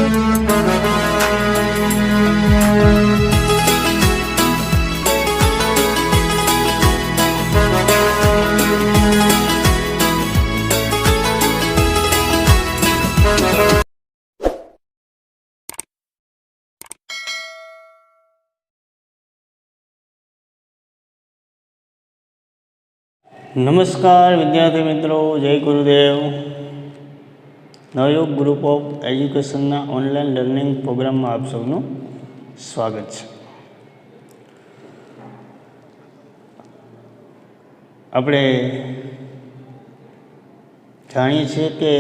નમસ્કાર વિદ્યાર્થી મિત્રો, જય ગુરુદેવ। નવયુગ ગ્રુપ ઓફ એજ્યુકેશનના ઓનલાઈન લર્નિંગ પ્રોગ્રામમાં આપ સૌનું સ્વાગત છે। આપણે જાણીએ છીએ કે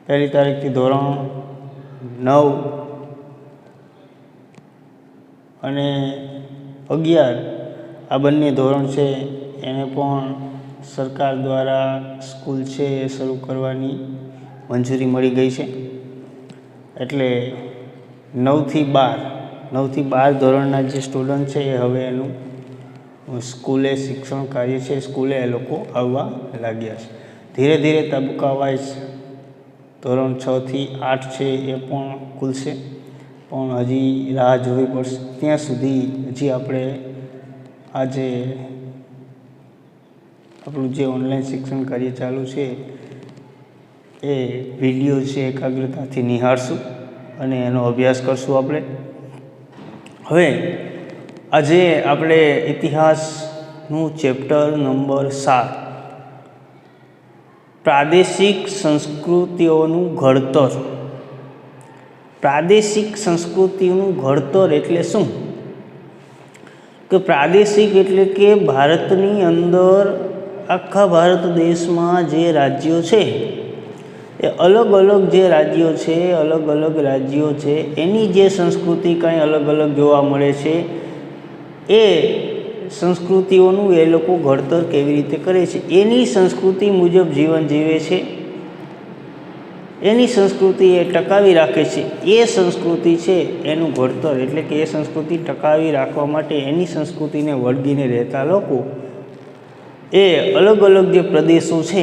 1લી તારીખથી ધોરણ 9 અને 11 આ બંને ધોરણ છે એને પણ સરકાર દ્વારા સ્કૂલ છે એ શરૂ કરવાની મંજૂરી મળી ગઈ છે। એટલે 9થી 12 ધોરણના જે સ્ટુડન્ટ છે એ હવે એનું સ્કૂલે શિક્ષણ કાર્ય છે સ્કૂલે એ લોકો આવવા લાગ્યા છે। ધીરે ધીરે તબક્કા વાઇઝ ધોરણ 6થી 8 છે એ પણ ખુલશે, પણ હજી રાહ જોવી પડશે। ત્યાં સુધી હજી આપણે આજે આપણું જે ઓનલાઈન શિક્ષણ કાર્ય ચાલુ છે એ વિડીયો છે એકાગ્રતાથી નિહાળશું અને એનો અભ્યાસ કરશું આપણે। હવે આજે આપણે ઇતિહાસનું ચેપ્ટર નંબર 7 પ્રાદેશિક સંસ્કૃતિઓનું ઘડતર। પ્રાદેશિક સંસ્કૃતિનું ઘડતર એટલે શું? કે પ્રાદેશિક એટલે કે ભારતની અંદર આખા ભારત દેશમાં જે રાજ્યો છે એ અલગ અલગ જે રાજ્યો છે એની જે સંસ્કૃતિ કાંઈ અલગ અલગ જોવા મળે છે એ સંસ્કૃતિઓનું એ લોકો ઘડતર કેવી રીતે કરે છે, એની સંસ્કૃતિ મુજબ જીવન જીવે છે, એની સંસ્કૃતિ એ ટકાવી રાખે છે। એ સંસ્કૃતિ છે એનું ઘડતર એટલે કે એ સંસ્કૃતિ ટકાવી રાખવા માટે એની સંસ્કૃતિને વળગીને રહેતા લોકો એ અલગ અલગ જે પ્રદેશો છે,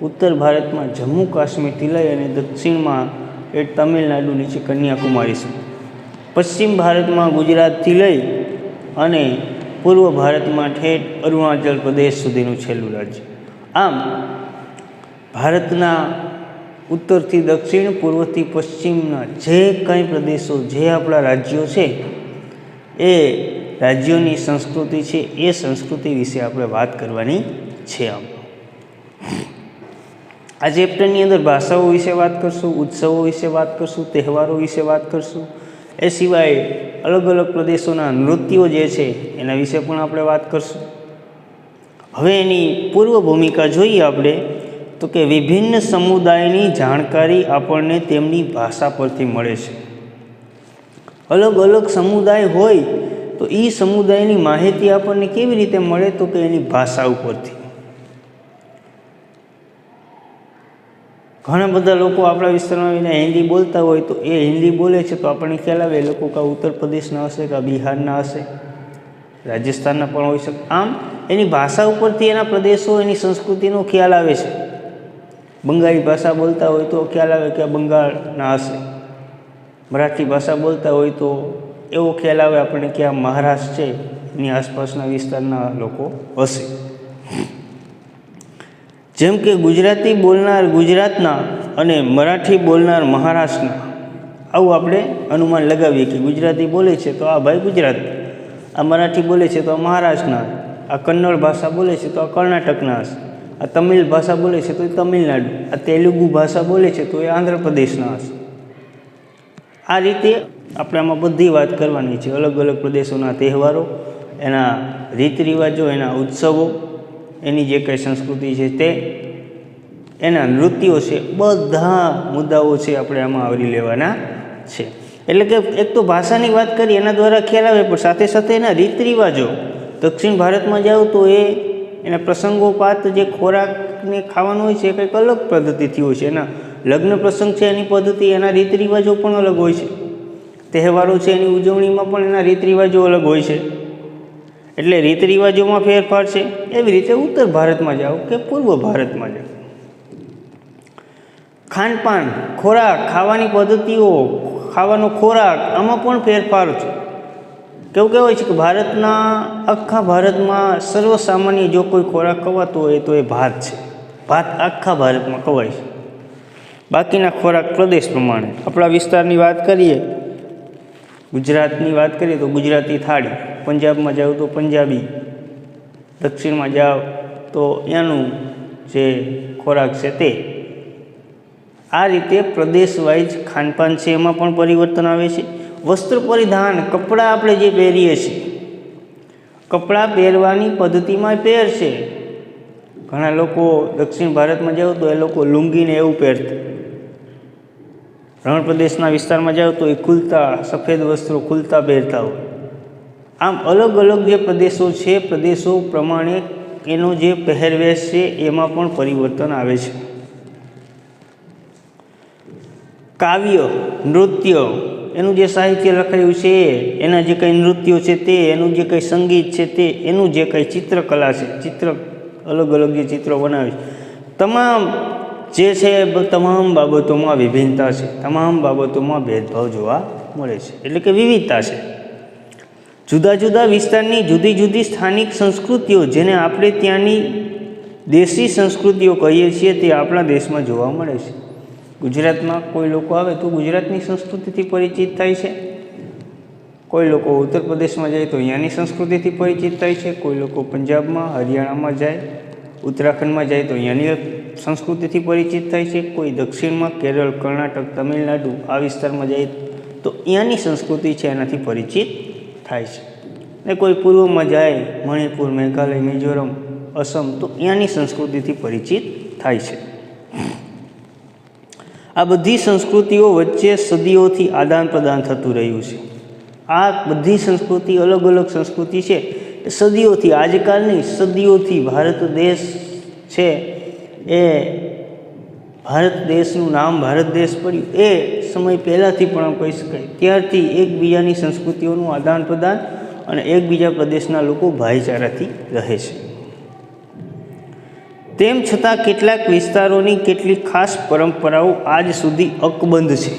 ઉત્તર ભારતમાં જમ્મુ કાશ્મીરથી લઈ અને દક્ષિણમાં એ તમિલનાડુ નીચે કન્યાકુમારી છે, પશ્ચિમ ભારતમાં ગુજરાતથી લઈ અને પૂર્વ ભારતમાં ઠેઠ અરુણાચલ પ્રદેશ સુધીનું છેલ્લું રાજ્ય। આમ ભારતના ઉત્તરથી દક્ષિણ, પૂર્વથી પશ્ચિમના જે કંઈ પ્રદેશો, જે આપણા રાજ્યો છે એ રાજ્યોની સંસ્કૃતિ છે એ સંસ્કૃતિ વિશે આપણે વાત કરવાની છે। આ ચેપ્ટરની અંદર ભાષાઓ વિશે વાત કરશું, ઉત્સવો વિશે વાત કરશું, તહેવારો વિશે વાત કરશું, એ સિવાય અલગ અલગ પ્રદેશોના નૃત્યો જે છે એના વિશે પણ આપણે વાત કરશું। હવે એની પૂર્વ ભૂમિકા જોઈએ આપણે તો કે વિભિન્ન સમુદાયની જાણકારી આપણને તેમની ભાષા પરથી મળે છે। અલગ અલગ સમુદાય હોય તો એ સમુદાયની માહિતી આપણને કેવી રીતે મળે તો કે એની ભાષા ઉપરથી। ઘણા બધા લોકો આપણા વિસ્તારમાં હિન્દી બોલતા હોય તો એ હિન્દી બોલે છે તો આપણને ખ્યાલ આવે એ લોકો કાં ઉત્તર પ્રદેશના હશે, કાં બિહારના હશે, રાજસ્થાનના પણ હોઈ શકે। આમ એની ભાષા ઉપરથી એના પ્રદેશો, એની સંસ્કૃતિનો ખ્યાલ આવે છે। બંગાળી ભાષા બોલતા હોય તો ખ્યાલ આવે કે બંગાળના હશે, મરાઠી ભાષા બોલતા હોય તો એવો ખ્યાલ આવે આપણને કે આ મહારાષ્ટ્ર છે એની આસપાસના વિસ્તારના લોકો હશે। જેમ કે ગુજરાતી બોલનાર ગુજરાતના અને મરાઠી બોલનાર મહારાષ્ટ્રના, આવું આપણે અનુમાન લગાવીએ કે ગુજરાતી બોલે છે તો આ ભાઈ ગુજરાત, આ મરાઠી બોલે છે તો આ મહારાષ્ટ્રના, આ કન્નડ ભાષા બોલે છે તો આ કર્ણાટકના હશે, આ તમિલ ભાષા બોલે છે તો એ તમિલનાડુ, આ તેલુગુ ભાષા બોલે છે તો એ આંધ્રપ્રદેશના હશે। આ રીતે આપણે આમાં બધી વાત કરવાની છે। અલગ અલગ પ્રદેશોના તહેવારો, એના રીત રિવાજો, એના ઉત્સવો, એની જે કંઈ સંસ્કૃતિ છે તે, એના નૃત્યો છે, બધા મુદ્દાઓ છે આપણે આમાં આવરી લેવાના છે। એટલે કે એક તો ભાષાની વાત કરી એના દ્વારા ખ્યાલ આવે, પણ સાથે સાથે એના રીત રિવાજો, દક્ષિણ ભારતમાં જાઓ તો એના પ્રસંગોપાત જે ખોરાકને ખાવાનું હોય છે એ કંઈક અલગ પદ્ધતિથી હોય છે। એના લગ્ન પ્રસંગ છે એની પદ્ધતિ, એના રીત રિવાજો પણ અલગ હોય છે। તહેવારો છે એની ઉજવણીમાં પણ એના રીત રિવાજો અલગ હોય છે, એટલે રીત રિવાજોમાં ફેરફાર છે। એવી રીતે ઉત્તર ભારતમાં જાઓ કે પૂર્વ ભારતમાં જાઓ, ખાનપાન, ખોરાક, ખાવાની પદ્ધતિઓ, ખાવાનો ખોરાક, આમાં પણ ફેરફાર છે. કેવું કહેવાય છે કે આખા ભારતમાં સર્વસામાન્ય જો કોઈ ખોરાક ખવાતો હોય તો એ ભાત છે. ભાત આખા ભારતમાં ખવાય છે. બાકીના ખોરાક પ્રદેશ પ્રમાણે. આપણા વિસ્તારની વાત કરીએ, ગુજરાતની વાત કરીએ તો ગુજરાતી થાળી, પંજાબમાં જાઓ તો પંજાબી, દક્ષિણમાં જાઓ તો ત્યાંનું જે ખોરાક છે તે. આ રીતે પ્રદેશ વાઇઝ ખાનપાન છે એમાં પણ પરિવર્તન આવે છે. વસ્ત્ર પરિધાન, કપડાં આપણે જે પહેરીએ છીએ, કપડાં પહેરવાની પદ્ધતિમાં ફેર છે. ઘણા લોકો દક્ષિણ ભારતમાં જાઓ તો એ લોકો લુંગીને એવું પહેરતા, રણ પ્રદેશના વિસ્તારમાં જાઓ તો એ ખુલતા સફેદ વસ્ત્રો ખુલતા પહેરતા હોય. આમ અલગ અલગ જે પ્રદેશો છે, પ્રદેશો પ્રમાણે એનો જે પહેરવેશ છે એમાં પણ પરિવર્તન આવે છે. કાવ્ય, નૃત્ય, એનું જે સાહિત્ય લખાયું છે, એના જે કંઈ નૃત્યો છે તે, એનું જે કંઈ સંગીત છે તે, એનું જે કંઈ ચિત્રકલા છે, અલગ અલગ જે ચિત્રો બનાવે છે, તમામ જે છે તમામ બાબતોમાં વિભિન્નતા છે, તમામ બાબતોમાં ભેદભાવ જોવા મળે છે. એટલે કે વિવિધતા છે. જુદા જુદા વિસ્તારની જુદી જુદી સ્થાનિક સંસ્કૃતિઓ, જેને આપણે ત્યાંની દેશી સંસ્કૃતિઓ કહીએ છીએ, તે આપણા દેશમાં જોવા મળે છે. ગુજરાતમાં કોઈ લોકો આવે તો ગુજરાતની સંસ્કૃતિથી પરિચિત થાય છે. કોઈ લોકો ઉત્તર પ્રદેશમાં જાય તો અહીંયાની સંસ્કૃતિથી પરિચિત થાય છે. કોઈ લોકો પંજાબમાં, હરિયાણામાં જાય, ઉત્તરાખંડમાં જાય તો અહીંયાની સંસ્કૃતિથી પરિચિત થાય છે. કોઈ દક્ષિણમાં કેરળ, કર્ણાટક, તમિલનાડુ આ વિસ્તારમાં જાય તો અહીંયાની સંસ્કૃતિ છે એનાથી પરિચિત થાય છે. ને કોઈ પૂર્વમાં જાય, મણિપુર, મેઘાલય, મિઝોરમ, અસમ, તો અહીંયાની સંસ્કૃતિથી પરિચિત થાય છે. આ બધી સંસ્કૃતિઓ વચ્ચે સદીઓથી આદાન પ્રદાન થતું રહ્યું છે. આ બધી સંસ્કૃતિ, અલગ અલગ સંસ્કૃતિ છે એ સદીઓથી, આજકાલની સદીઓથી ભારત દેશ છે એ, ભારત દેશનું નામ ભારત દેશ પડ્યું એ સમય પહેલાંથી પણ આમ કહી શકાય, ત્યારથી એકબીજાની સંસ્કૃતિઓનું આદાન પ્રદાન અને એકબીજા પ્રદેશના લોકો ભાઈચારાથી રહે છે. તેમ છતાં કેટલાક વિસ્તારોની કેટલીક ખાસ પરંપરાઓ આજ સુધી અકબંધ છે.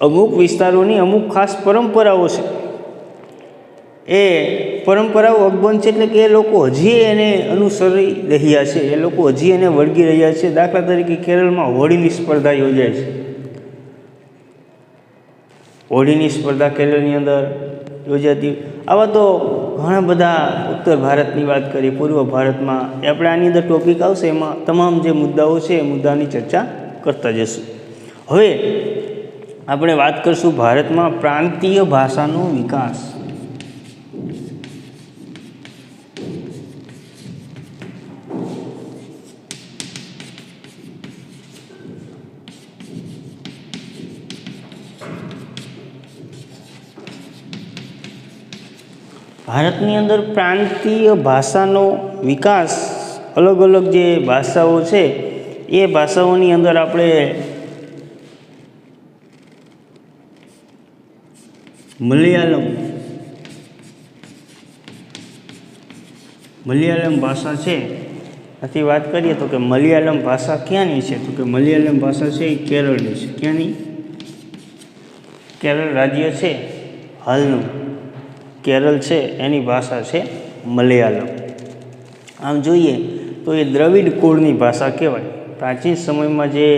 અમુક વિસ્તારોની અમુક ખાસ પરંપરાઓ છે, એ પરંપરાઓ અકબંધ છે, એટલે કે એ લોકો હજી એને અનુસરી રહ્યા છે, એ લોકો હજી એને વળગી રહ્યા છે. દાખલા તરીકે કેરળમાં હોળીની સ્પર્ધા યોજાય છે. હોળીની સ્પર્ધા કેરળની અંદર યોજાતી. આવા તો ઘણા બધા, ઉત્તર ભારતની વાત કરીએ, પૂર્વ ભારતમાં, આપણે આની અંદર ટોપિક આવશે, એમાં તમામ જે મુદ્દાઓ છે એ મુદ્દાની ચર્ચા કરતા જશું. હવે આપણે વાત કરીશું ભારતમાં પ્રાંતીય ભાષાનો વિકાસ. ભારતની અંદર પ્રાંતીય ભાષાનો વિકાસ, અલગ અલગ જે ભાષાઓ છે એ ભાષાઓની અંદર આપણે મલયાલમ ભાષા છે આથી વાત કરીએ તો કે મલયાલમ ભાષા ક્યાંની છે? તો કે મલયાલમ ભાષા છે એ કેરળની છે. ક્યાંની? કેરળ રાજ્ય છે હાલનું, કેરળ છે એની ભાષા છે મલયાલમ. આમ જોઈએ તો એ દ્રવિડ કુળની ભાષા કહેવાય. પ્રાચીન સમયમાં જે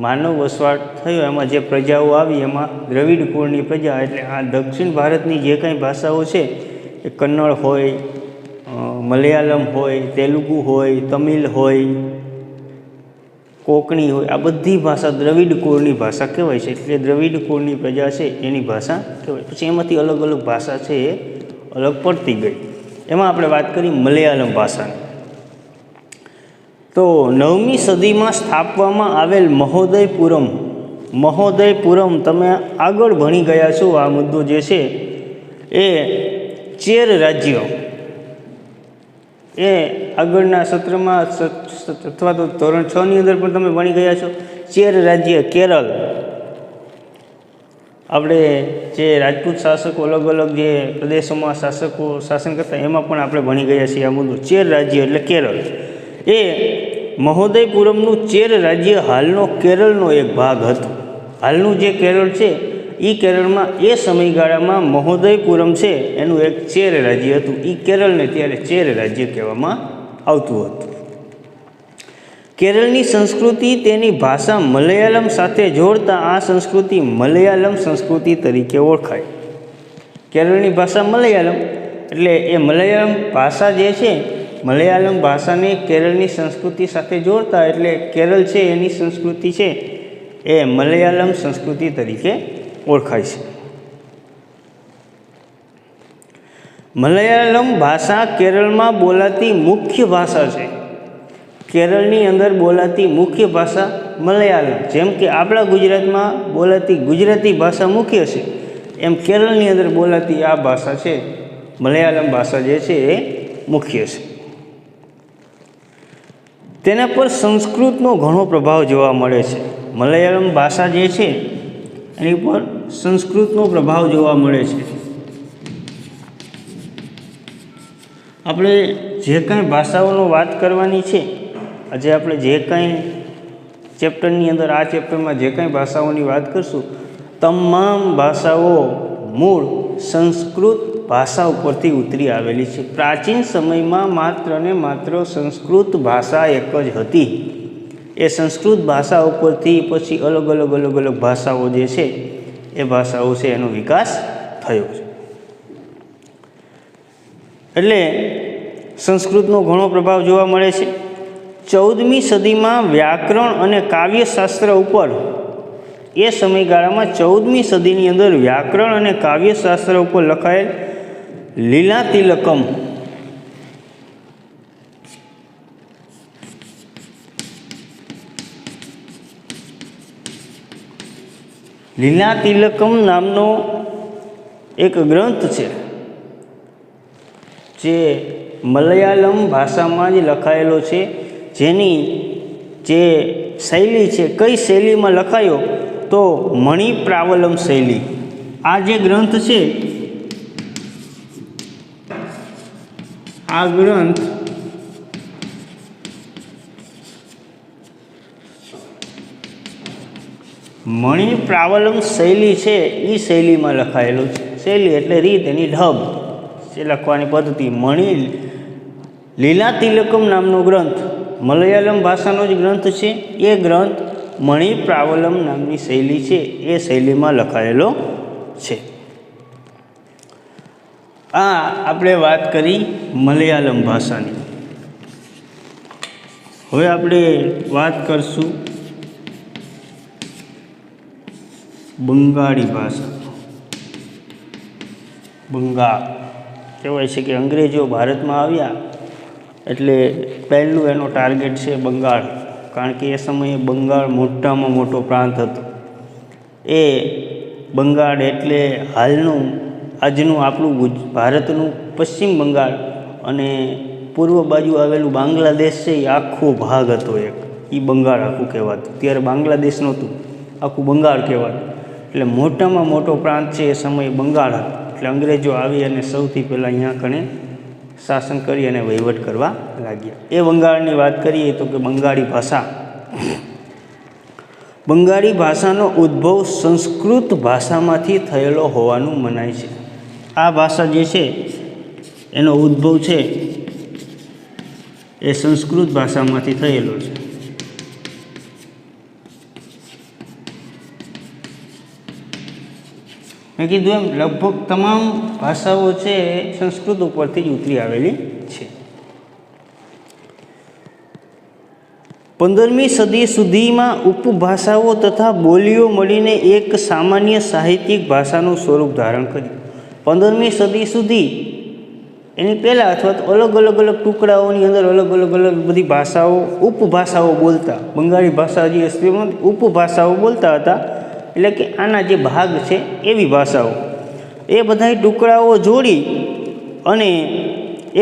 માનવ વસવાટ થયો એમાં જે પ્રજાઓ આવી એમાં દ્રવિડ કુળની પ્રજા, એટલે આ દક્ષિણ ભારતની જે કાંઈ ભાષાઓ છે એ કન્નડ હોય, મલયાલમ હોય, તેલુગુ હોય, તમિલ હોય, કોંકણી હોય, આ બધી ભાષા દ્રવિડ કુળની ભાષા કહેવાય છે. એટલે દ્રવિડ કુળની પ્રજા છે એની ભાષા કહેવાય. પછી એમાંથી અલગ અલગ ભાષા છે એ અલગ પડતી ગઈ. એમાં આપણે વાત કરી મલયાલમ ભાષાની. તો 9મી સદીમાં સ્થાપવામાં આવેલ મહોદયપુરમ, તમે આગળ ભણી ગયા છો આ મુદ્દો જે છે એ ચેર રાજ્ય, એ આગળના સત્રમાં અથવા તો ધોરણ 6ની અંદર પણ તમે ભણી ગયા છો. ચેર રાજ્ય કેરળ, આપણે જે રાજપૂત શાસકો અલગ અલગ જે પ્રદેશોમાં શાસન કરતા એમાં પણ આપણે ભણી ગયા છીએ આ મુદ્દો. ચેર રાજ્ય એટલે કેરળ, એ મહોદયપુરમનું ચેર રાજ્ય હાલનો કેરળનો એક ભાગ હતું. હાલનું જે કેરળ છે એ કેરળમાં એ સમયગાળામાં મહોદયપુરમ છે એનું એક ચેર રાજ્ય હતું. એ કેરળને ત્યારે ચેર રાજ્ય કહેવામાં આવતું હતું. કેરળની સંસ્કૃતિ તેની ભાષા મલયાલમ સાથે જોડતા આ સંસ્કૃતિ મલયાલમ સંસ્કૃતિ તરીકે ઓળખાય. કેરળની ભાષા મલયાલમ એટલે એ મલયાલમ ભાષા જે છે, મલયાલમ ભાષાને કેરળની સંસ્કૃતિ સાથે જોડતા એટલે કેરળ છે એની સંસ્કૃતિ છે એ મલયાલમ સંસ્કૃતિ તરીકે ઓળખાય છે. મલયાલમ ભાષા કેરળમાં બોલાતી મુખ્ય ભાષા છે. કેરળની અંદર બોલાતી મુખ્ય ભાષા મલયાલમ. જેમ કે આપણા ગુજરાતમાં બોલાતી ગુજરાતી ભાષા મુખ્ય છે, એમ કેરળની અંદર બોલાતી આ ભાષા છે મલયાલમ ભાષા જે છે એ મુખ્ય છે. તેના પર સંસ્કૃતનો ઘણો પ્રભાવ જોવા મળે છે. મલયાલમ ભાષા જે છે એની પર સંસ્કૃતનો પ્રભાવ જોવા મળે છે. આપણે જે કંઈ ભાષાઓનો વાત કરવાની છે, આજે આપણે જે કંઈ ચેપ્ટરની અંદર આ ચેપ્ટરમાં જે કંઈ ભાષાઓની વાત કરશું, તમામ ભાષાઓ મૂળ સંસ્કૃત ભાષા ઉપરથી ઉતરી આવેલી છે. પ્રાચીન સમયમાં માત્ર ને માત્ર સંસ્કૃત ભાષા એક જ હતી. એ સંસ્કૃત ભાષા ઉપરથી પછી અલગ અલગ ભાષાઓ જે છે એ ભાષાઓ છે એનો વિકાસ થયો છે. એટલે સંસ્કૃતનો ઘણો પ્રભાવ જોવા મળે છે. 14મી સદીમાં વ્યાકરણ અને કાવ્યશાસ્ત્ર ઉપર, એ સમયગાળામાં 14મી સદીની અંદર વ્યાકરણ અને કાવ્યશાસ્ત્ર ઉપર લખાયેલ લીલાતિલકમ લીલાતિલકમ નામનો એક ગ્રંથ છે જે મલયાલમ ભાષામાં જ લખાયેલો છે. જેની જે શૈલી છે, કઈ શૈલીમાં લખાયો તો મણિપ્રાવલમ શૈલી. આ જે ગ્રંથ છે, આ ગ્રંથ મણિપ્રાવલમ શૈલી છે એ શૈલીમાં લખાયેલું છે. શૈલી એટલે રીત, એની ઢબ છે લખવાની પદ્ધતિ. લીલાતિલકમ નામનો ગ્રંથ મલયાલમ ભાષાનો જ ગ્રંથ છે. એ ગ્રંથ મણિપ્રાવલમ નામની શૈલી છે એ શૈલીમાં લખાયેલો છે. આ આપણે વાત કરી મલયાલમ ભાષાની. હવે આપણે વાત કરશું બંગાળી ભાષા. બંગાળ કહેવાય છે કે અંગ્રેજો ભારતમાં આવ્યા એટલે પહેલું એનો ટાર્ગેટ છે બંગાળ. કારણ કે એ સમયે બંગાળ મોટામાં મોટો પ્રાંત હતો. એ બંગાળ એટલે હાલનું આજનું આપણું ભારતનું પશ્ચિમ બંગાળ અને પૂર્વ બાજુ આવેલું બાંગ્લાદેશ છે એ આખો ભાગ હતો એક. એ બંગાળ આખું કહેવાતું. ત્યારે બાંગ્લાદેશ નહોતું, આખું બંગાળ કહેવાતું. એટલે મોટામાં મોટો પ્રાંત છે એ સમયે બંગાળ હતો. એટલે અંગ્રેજો આવી અને સૌથી પહેલાં અહીંયા કણે શાસન કરી અને વહીવટ કરવા લાગ્યા. એ બંગાળની વાત કરીએ તો કે બંગાળી ભાષા. બંગાળી ભાષાનો ઉદ્ભવ સંસ્કૃત ભાષામાંથી થયેલો હોવાનું મનાય છે. આ ભાષા જે છે એનો ઉદ્ભવ છે એ સંસ્કૃત ભાષામાંથી થયેલો છે. મેં કીધું એમ લગભગ તમામ ભાષાઓ છે એ સંસ્કૃત ઉપરથી જ ઉતરી આવેલી છે. 15મી સદી સુધીમાં ઉપભાષાઓ તથા બોલીઓ મળીને એક સામાન્ય સાહિત્યિક ભાષાનું સ્વરૂપ ધારણ કર્યું. 15મી સદી સુધી એની પહેલાં અથવા તો અલગ અલગ ટુકડાઓની અંદર અલગ અલગ બધી ભાષાઓ ઉપભાષાઓ બોલતા. બંગાળી ભાષા જે અસ્તિત્વમાં ઉપભાષાઓ બોલતા હતા. એટલે કે આના જે ભાગ છે એવી ભાષાઓ, એ બધાય ટુકડાઓ જોડી અને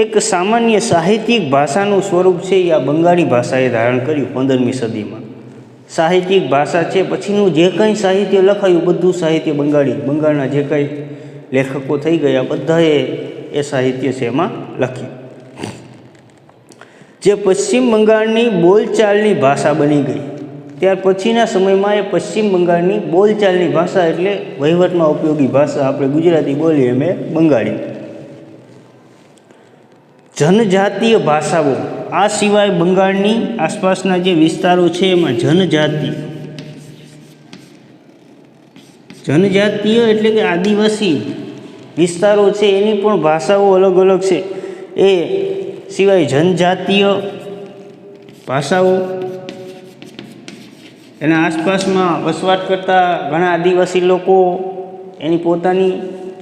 એક સામાન્ય સાહિત્યિક ભાષાનું સ્વરૂપ છે એ આ બંગાળી ભાષાએ ધારણ કર્યું 15મી સદીમાં. સાહિત્યિક ભાષા છે, પછીનું જે કંઈ સાહિત્ય લખાયું બધું સાહિત્ય બંગાળના જે કંઈ લેખકો થઈ ગયા બધાએ એ સાહિત્ય છે એમાં લખ્યું. જે પશ્ચિમ બંગાળની બોલચાલની ભાષા બની ગઈ। ત્યાર પછીના સમયમાં એ પશ્ચિમ બંગાળની બોલચાલની ભાષા એટલે વહીવટમાં ઉપયોગી ભાષા, આપણે ગુજરાતી બોલીએ એમ એ બંગાળી। જનજાતીય ભાષાઓ, આ સિવાય બંગાળની આસપાસના જે વિસ્તારો છે એમાં જનજાતીય એટલે કે આદિવાસી વિસ્તારો છે એની પણ ભાષાઓ અલગ અલગ છે। એ સિવાય જનજાતીય ભાષાઓ, એના આસપાસમાં વસવાટ કરતા ઘણા આદિવાસી લોકો એની પોતાની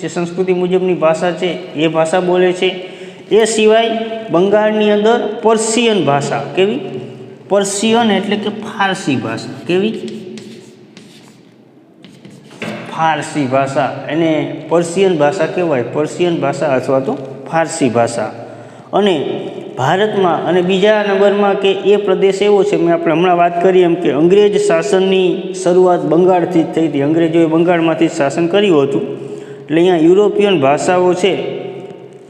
જે સંસ્કૃતિ મુજબની ભાષા છે એ ભાષા બોલે છે। એ સિવાય બંગાળની અંદર પર્શિયન ભાષા, કેવી? પર્શિયન એટલે કે ફારસી ભાષા, કેવી? ફારસી ભાષા, એને પર્શિયન ભાષા કહેવાય, પર્શિયન ભાષા અથવા તો ફારસી ભાષા। અને ભારતમાં અને બીજા નંબરમાં કે એ પ્રદેશ એવો છે, મેં આપણે હમણાં વાત કરી એમ કે અંગ્રેજ શાસનની શરૂઆત બંગાળથી જ થઈ હતી, અંગ્રેજોએ બંગાળમાંથી જ શાસન કર્યું હતું, એટલે અહીંયા યુરોપિયન ભાષાઓ છે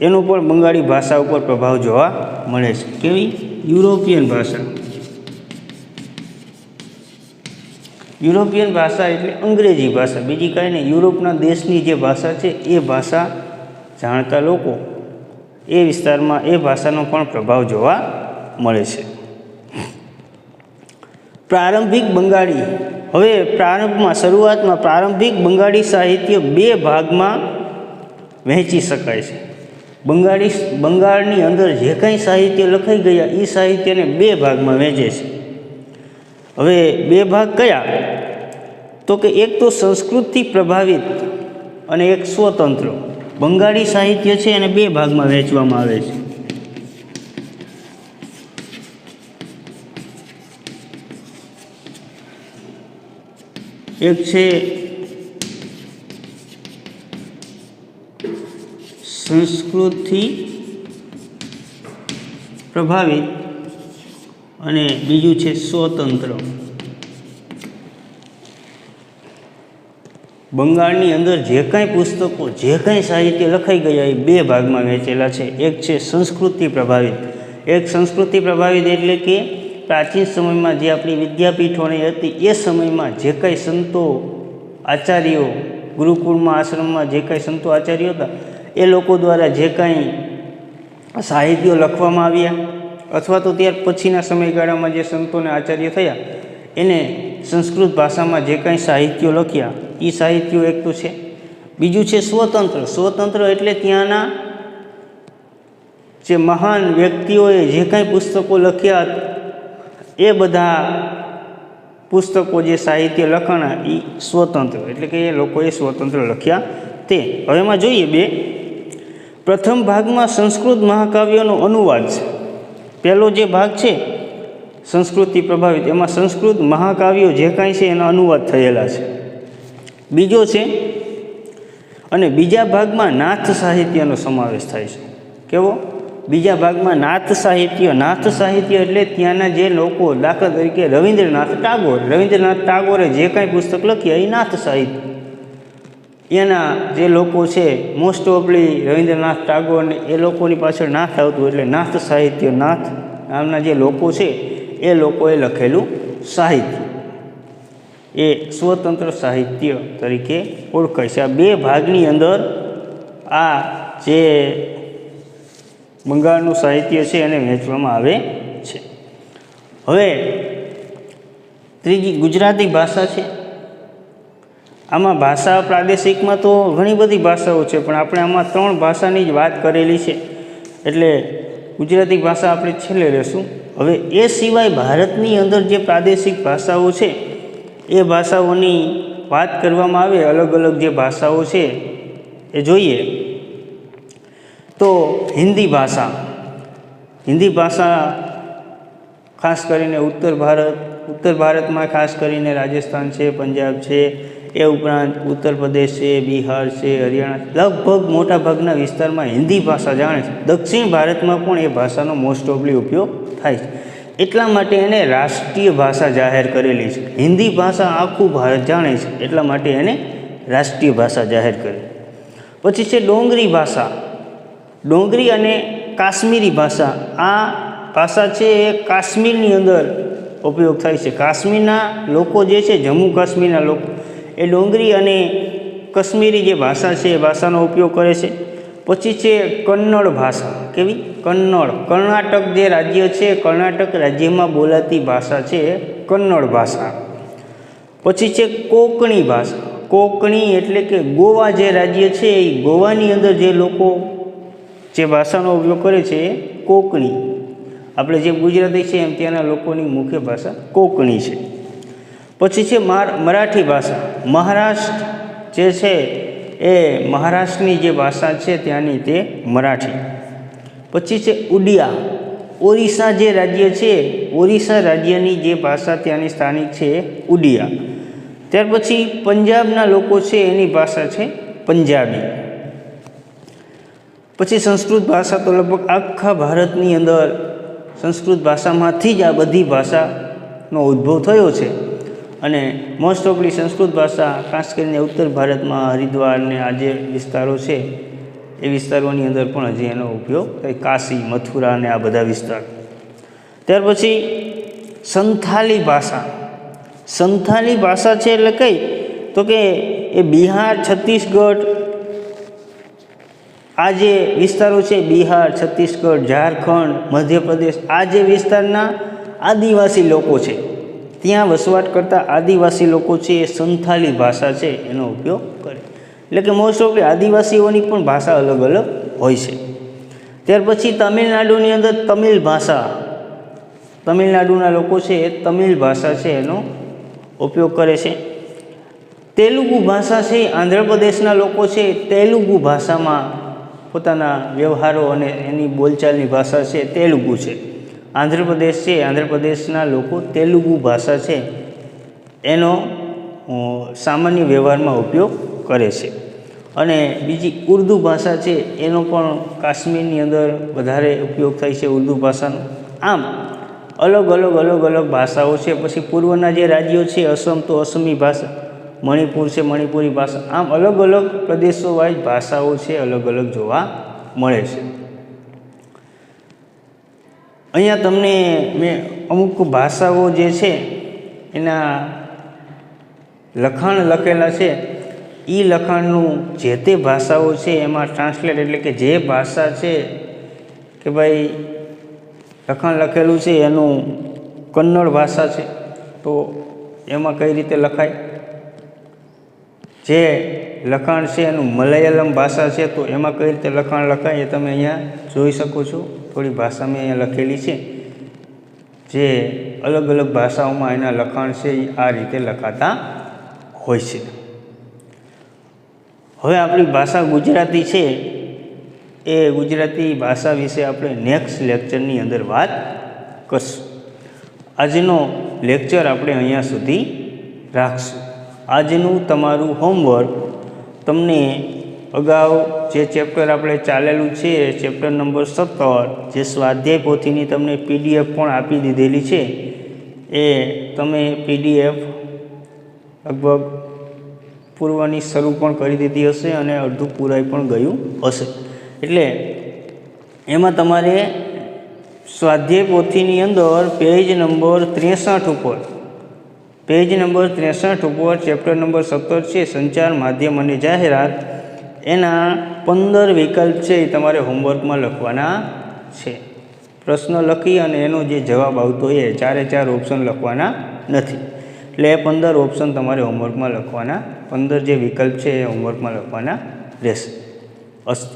એનો પણ બંગાળી ભાષા ઉપર પ્રભાવ જોવા મળે છે। કેવી? યુરોપિયન ભાષા। યુરોપિયન ભાષા એટલે અંગ્રેજી ભાષા, બીજી કાંઈ નહીં, યુરોપના દેશની જે ભાષા છે એ ભાષા જાણતા લોકો એ વિસ્તારમાં એ ભાષાનો પણ પ્રભાવ જોવા મળે છે। પ્રારંભિક બંગાળી, હવે શરૂઆતમાં પ્રારંભિક બંગાળી સાહિત્ય બે ભાગમાં વહેંચી શકાય છે। બંગાળની અંદર જે કંઈ સાહિત્ય લખાઈ ગયા એ સાહિત્યને બે ભાગમાં વહેંચે છે। હવે બે ભાગ કયા? તો કે એક તો સંસ્કૃતથી પ્રભાવિત અને એક સ્વતંત્ર। બંગાળી સાહિત્ય છે એને બે ભાગમાં વહેંચવામાં આવે છે। એક છે સંસ્કૃતથી પ્રભાવિત અને બીજું છે સ્વતંત્ર। બંગાળની અંદર જે કાંઈ પુસ્તકો, જે કાંઈ સાહિત્ય લખાઈ ગયા એ બે ભાગમાં વહેંચેલા છે। એક છે સંસ્કૃતિ પ્રભાવિત, એક સંસ્કૃતિ પ્રભાવિત એટલે કે પ્રાચીન સમયમાં જે આપણી વિદ્યાપીઠોની હતી એ સમયમાં જે કાંઈ સંતો આચાર્યો, ગુરુકુળમાં આશ્રમમાં જે કાંઈ સંતો આચાર્યો હતા એ લોકો દ્વારા જે કાંઈ સાહિત્યો લખવામાં આવ્યા અથવા તો ત્યાર પછીના સમયગાળામાં જે સંતોને આચાર્ય થયા એને સંસ્કૃત ભાષામાં જે કાંઈ સાહિત્યો લખ્યા એ સાહિત્યો એક તો છે। બીજું છે સ્વતંત્ર। સ્વતંત્ર એટલે ત્યાંના જે મહાન વ્યક્તિઓએ જે કાંઈ પુસ્તકો લખ્યા એ બધા પુસ્તકો જે સાહિત્ય લખાણા એ સ્વતંત્ર એટલે કે એ લોકોએ સ્વતંત્ર લખ્યા તે। હવે એમાં જોઈએ બે। પ્રથમ ભાગમાં સંસ્કૃત મહાકાવ્યોનો અનુવાદ છે। પહેલો જે ભાગ છે સંસ્કૃતિ પ્રભાવિત, એમાં સંસ્કૃત મહાકાવ્યો જે કાંઈ છે એના અનુવાદ થયેલા છે। બીજો છે અને બીજા ભાગમાં નાથ સાહિત્યનો સમાવેશ થાય છે। કેવો? બીજા ભાગમાં નાથ સાહિત્ય એટલે ત્યાંના જે લોકો, દાખલા તરીકે રવિન્દ્રનાથ ટાગોરે જે કાંઈ પુસ્તક લખ્યા એ નાથ સાહિત્ય। એના જે લોકો છે મોસ્ટ ઓફલી રવિન્દ્રનાથ ટાગોરને એ લોકોની પાછળ નાથ આવતું એટલે નાથ સાહિત્ય, નાથ નામના જે લોકો છે એ લોકોએ લખેલું સાહિત્ય એ સ્વતંત્ર સાહિત્ય તરીકે ઓળખાય છે। આ બે ભાગની અંદર આ જે બંગાળનું સાહિત્ય છે એને વહેંચવામાં આવે છે। હવે ત્રીજી ગુજરાતી ભાષા છે। આમાં ભાષા પ્રાદેશિકમાં તો ઘણી બધી ભાષાઓ છે પણ આપણે આમાં ત્રણ ભાષાની જ વાત કરેલી છે એટલે ગુજરાતી ભાષા આપણે છેલ્લે લેશું। હવે એ સિવાય ભારતની અંદર જે પ્રાદેશિક ભાષાઓ છે એ ભાષાઓની વાત કરવામાં આવે, અલગ અલગ જે ભાષાઓ છે એ જોઈએ તો હિન્દી ભાષા ખાસ કરીને ઉત્તર ભારતમાં ખાસ કરીને રાજસ્થાન છે, પંજાબ છે, એ ઉપરાંત ઉત્તર પ્રદેશ છે, બિહાર છે, હરિયાણા, લગભગ મોટાભાગના વિસ્તારમાં હિન્દી ભાષા જાણે છે। દક્ષિણ ભારતમાં પણ એ ભાષાનો મોસ્ટ ઓફલી ઉપયોગ થાય છે, એટલા માટે એને રાષ્ટ્રીય ભાષા જાહેર કરેલી છે। હિન્દી ભાષા આખું ભારત જાણે છે એટલા માટે એને રાષ્ટ્રીય ભાષા જાહેર કરી। પછી છે ડોંગરી ભાષા, ડોંગરી અને કાશ્મીરી ભાષા, આ ભાષા છે એ કાશ્મીરની અંદર ઉપયોગ થાય છે. કાશ્મીરના લોકો જે છે, જમ્મુ કાશ્મીરના લોકો, એ ડોંગરી અને કાશ્મીરી જે ભાષા છે એ ભાષાનો ઉપયોગ કરે છે. પછી છે કન્નડ ભાષા. કેવી? કન્નડ. કર્ણાટક જે રાજ્ય છે, કર્ણાટક રાજ્યમાં બોલાતી ભાષા છે કન્નડ ભાષા. પછી છે કોંકણી ભાષા. કોંકણી એટલે કે ગોવા જે રાજ્ય છે, એ ગોવાની અંદર જે લોકો જે ભાષાનો ઉપયોગ કરે છે એ કોંકણી. આપણે જે ગુજરાતી છે એમ ત્યાંના લોકોની મુખ્ય ભાષા કોંકણી છે. પછી છે મરાઠી ભાષા. મહારાષ્ટ્ર જે છે એ મહારાષ્ટ્રની જે ભાષા છે ત્યાંની તે મરાઠી. પછી છે ઉડિયા. ઓરિસ્સા જે રાજ્ય છે, ઓરિસ્સા રાજ્યની જે ભાષા ત્યાંની સ્થાનિક છે એ ઉડિયા. ત્યાર પછી પંજાબના લોકો છે એની ભાષા છે પંજાબી. પછી સંસ્કૃત ભાષા તો લગભગ આખા ભારતની અંદર સંસ્કૃત ભાષામાંથી જ આ બધી ભાષાનો ઉદ્ભવ થયો છે. અને મોસ્ટ ઓફલી સંસ્કૃત ભાષા ખાસ કરીને ઉત્તર ભારતમાં હરિદ્વાર ને આ જે વિસ્તારો છે એ વિસ્તારોની અંદર પણ હજી એનો ઉપયોગ થાય. કાશી, મથુરા અને આ બધા વિસ્તાર. ત્યાર પછી સંથાલી ભાષા. સંથાલી ભાષા છે એટલે કઈ? તો કે એ બિહાર, છત્તીસગઢ, આ જે વિસ્તારો છે, બિહાર, છત્તીસગઢ, ઝારખંડ, મધ્યપ્રદેશ, આ જે વિસ્તારના આદિવાસી લોકો છે, ત્યાં વસવાટ કરતા આદિવાસી લોકો છે એ સંથાલી ભાષા છે એનો ઉપયોગ કરે. એટલે કે મોસ્ટ ઓફલી આદિવાસીઓની પણ ભાષા અલગ અલગ હોય છે. ત્યાર પછી તમિલનાડુની અંદર તમિલ ભાષા. તમિલનાડુના લોકો છે એ તમિલ ભાષા છે એનો ઉપયોગ કરે છે. તેલુગુ ભાષા છે, આંધ્રપ્રદેશના લોકો છે તેલુગુ ભાષામાં પોતાના વ્યવહારો અને એની બોલચાલની ભાષા છે તેલુગુ છે. આંધ્રપ્રદેશ છે, આંધ્રપ્રદેશના લોકો તેલુગુ ભાષા છે એનો સામાન્ય વ્યવહારમાં ઉપયોગ કરે છે. અને બીજી ઉર્દુ ભાષા છે એનો પણ કાશ્મીરની અંદર વધારે ઉપયોગ થાય છે ઉર્દુ ભાષાનો. આમ અલગ અલગ ભાષાઓ છે. પછી પૂર્વના જે રાજ્યો છે, અસમ તો અસમી ભાષા, મણિપુર છે મણિપુરી ભાષા. આમ અલગ અલગ પ્રદેશો વાઇઝ ભાષાઓ છે અલગ અલગ જોવા મળે છે. અહીંયા તમને મેં અમુક ભાષાઓ જે છે એના લખાણ લખેલા છે. એ લખાણનું જે તે ભાષાઓ છે એમાં ટ્રાન્સલેટ, એટલે કે જે ભાષા છે કે ભાઈ લખાણ લખેલું છે એનું કન્નડ ભાષા છે તો એમાં કઈ રીતે લખાય. જે લખાણ છે એનું મલયાલમ ભાષા છે તો એમાં કઈ રીતે લખાણ લખાય એ તમે અહીંયા જોઈ શકો છો. થોડી ભાષા મેં અહીંયા લખેલી છે. જે અલગ અલગ ભાષાઓમાં એના લખાણ છે એ આ રીતે લખાતા હોય છે. હવે આપણી ભાષા ગુજરાતી છે એ ગુજરાતી ભાષા વિશે આપણે નેક્સ્ટ લેક્ચરની અંદર વાત કરશું. આજનો લેક્ચર આપણે અહીંયા સુધી રાખશું. આજનું તમારું હોમવર્ક તમને અગાઉ જે ચેપ્ટર આપણે ચાલેલું છે, ચેપ્ટર નંબર 17, જે સ્વાધ્યાય પોથીની તમને PDF પણ આપી દીધેલી છે, એ તમે PDF લગભગ પૂર્વની શરૂ પણ કરી દીધી હશે અને અડધું પૂરાઈ પણ ગયું હશે. એટલે એમાં તમારે સ્વાધ્યાય પોથીની અંદર પેજ નંબર 63 ઉપર, પેજ નંબર 63 ઉપર ચેપ્ટર નંબર 17 છે સંચાર માધ્યમ અને જાહેરાત, એના 15 વિકલ્પ છે એ તમારે હોમવર્કમાં લખવાના છે. પ્રશ્ન લખી અને એનો જે જવાબ આવતો એ 4 ઓપ્શન લખવાના નથી. એટલે એ 15 ઓપ્શન તમારે હોમવર્કમાં લખવાના, 15 જે વિકલ્પ છે એ હોમવર્કમાં લખવાના રહેશે. અસ્તુ.